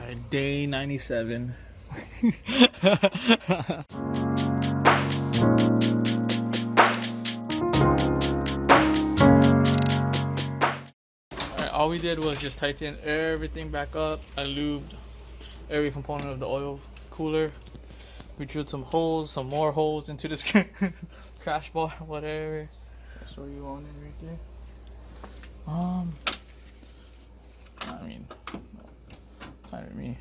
Alright, day 97. Alright, all we did was just tighten everything back up. I lubed every component of the oil cooler. We drilled some holes, some more holes into this crash bar, whatever. That's what you wanted right there. I mean, it's fine with me.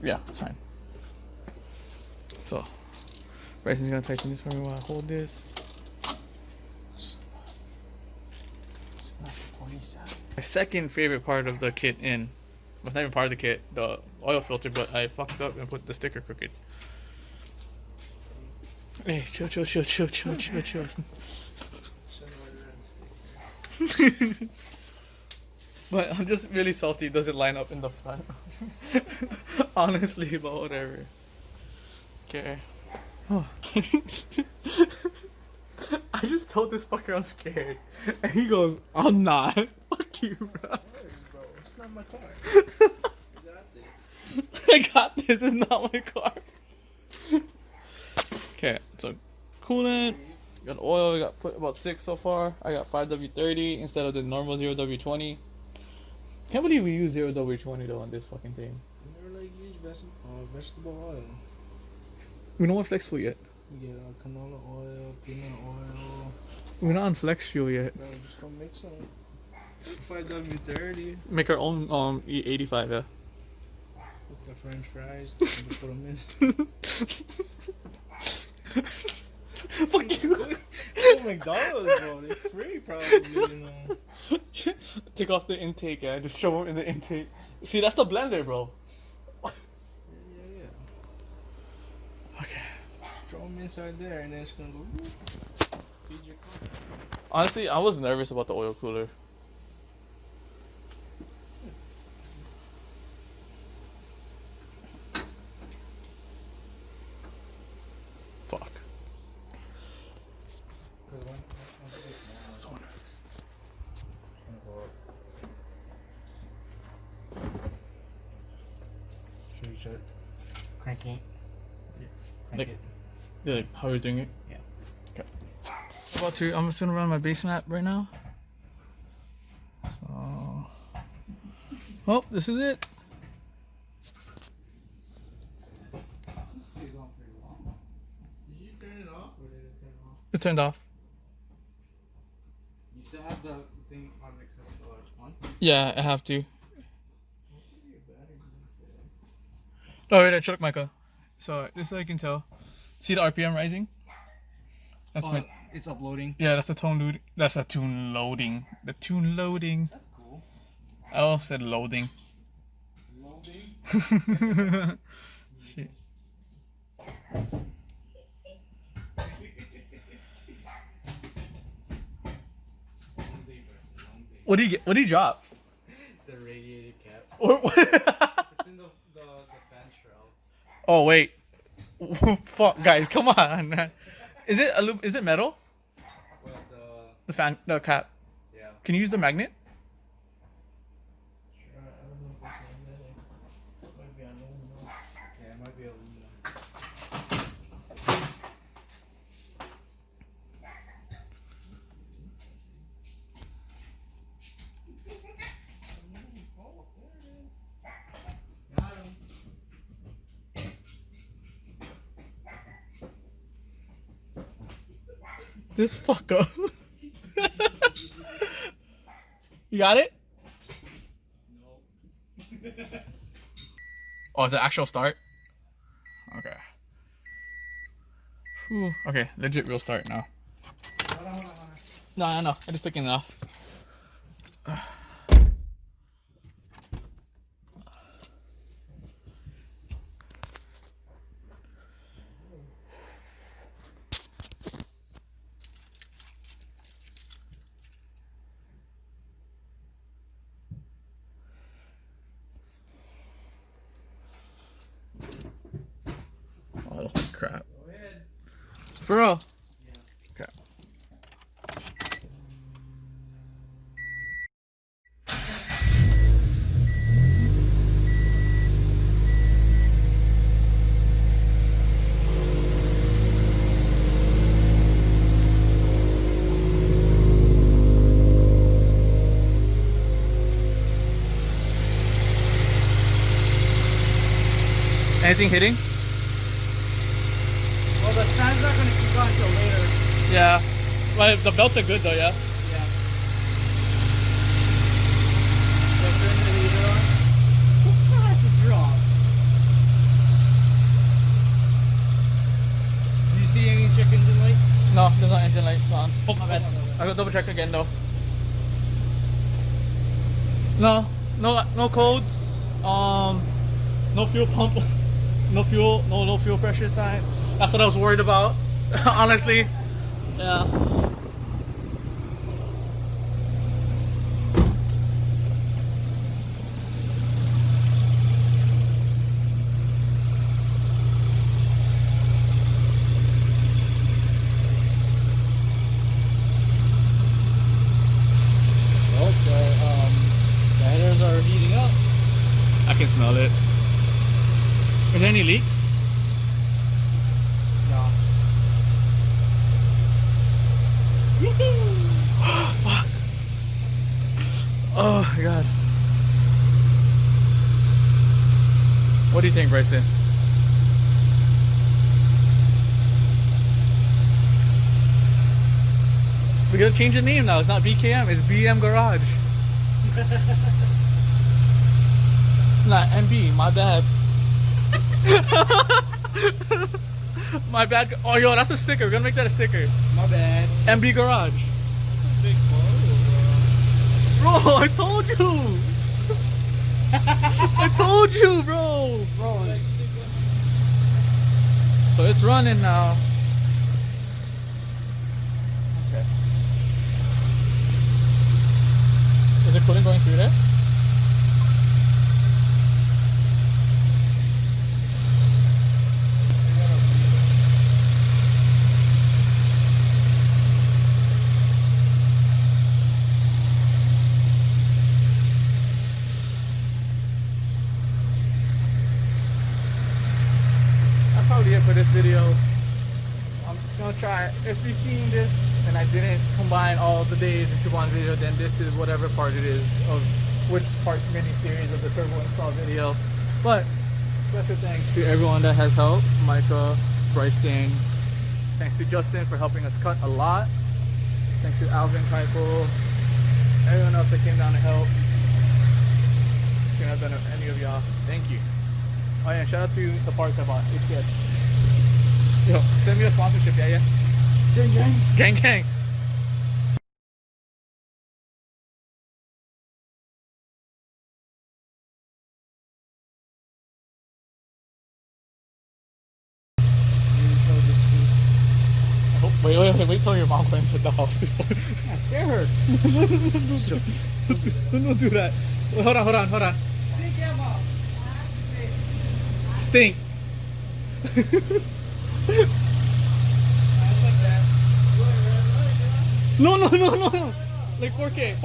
Yeah, it's fine. So, Bryson's gonna tighten this for me while I hold this. My second favorite part of the kit in, well, not even part of the kit, the oil filter, but I fucked up and put the sticker crooked. Hey, chill. But I'm just really salty it doesn't line up in the front. Honestly, but whatever. Okay. Oh. I just told this fucker I'm scared. And he goes, I'm not. Fuck you, bro. Bro, it's not my car. I got this. It's not my car. Okay, so coolant. Got oil. We got put about 6 so far. I got 5W30 instead of the normal 0W20. Can't believe we use 0W20 though on this fucking thing. You never use vegetable oil. We don't want flex fuel yet. You get canola oil, peanut oil. We're not on flex fuel yet. Bro, just go mix them. 5W30. Make our own E85, yeah. Put the French fries. Put them in. Fuck you. Oh, McDonald's, bro. They're free, probably. You know. Take off the intake, yeah. Just show them in the intake. See, that's the blender, bro. Yeah. Okay. Throw them inside there, and then it's gonna go. Feed your car. Honestly, I was nervous about the oil cooler. Fuck. So nervous. Should we start cranking? Like, how are you doing it? Yeah. Okay. I'm just gonna run my base map right now. So, oh, this is it. Did you turn it off, or did it turn off? It turned off. You still have the thing on accessible on? Yeah, I have to. Oh, wait, I checked Micah. So, this so I can tell. See the RPM rising? That's my. It's uploading. Yeah, that's the tone loading. That's the tune loading. The tune loading. That's cool. I also said loading. Loading? Shit. What do you get? What do you drop? The radiator cap. Or It's in the fan shroud. Oh wait. Fuck, guys, come on. Is it metal? Well, The cap. yeah. Can you use the magnet? Sure, I don't know if it's magnetic. It might be aluminum. Yeah, it might be aluminum. Got him. This fucker. You got it? No. Oh, it's the actual start? Okay. Whew. Okay, legit real start now. No, I just took it off. Oh, crap. Go ahead. For real? Yeah. Okay. Anything hitting? Well, the fan's not gonna kick on until later. Yeah. Well, the belts are good though, yeah. Yeah. So turn the heater on. So fast it dropped. Do you see any check engine light? No, there's no engine lights on. Oh, My bad. I gotta double check again though. No codes. No fuel pump. No fuel. No low fuel pressure sign. That's what I was worried about. Honestly. Yeah. Well, the headers are heating up. I can smell it. Are there any leaks? No. Fuck. Oh my god. What do you think, Bryson? We gotta change the name now. It's not BKM, it's BM Garage. Not MB, my bad. My bad. Oh, yo, that's a sticker. We're gonna make that a sticker. My bad. MB Garage. That's a big bottle, Bro, I told you. I told you, bro. bro. Bro, So it's running now. Okay. Is it cooling going through there? That's probably it for this video. I'm gonna try, if you've seen this and I didn't combine all the days into one video, then this is whatever part it is of which part mini series of the turbo install video. But special thanks to everyone that has helped. Micah, Bryson, thanks to Justin for helping us cut a lot. Thanks to Alvin, Keiko, everyone else that came down to help. Couldn't have done it for any of y'all. Thank you. Oh yeah, shout out to the parts I bought, HKS. Yo, send me a sponsorship, yeah? Gang, gang. Gang, gang. I hope, wait till your mom comes at the house before. Yeah, scare her. Don't do that. Wait, hold on. Big Emma. Stink. No. Like 4K.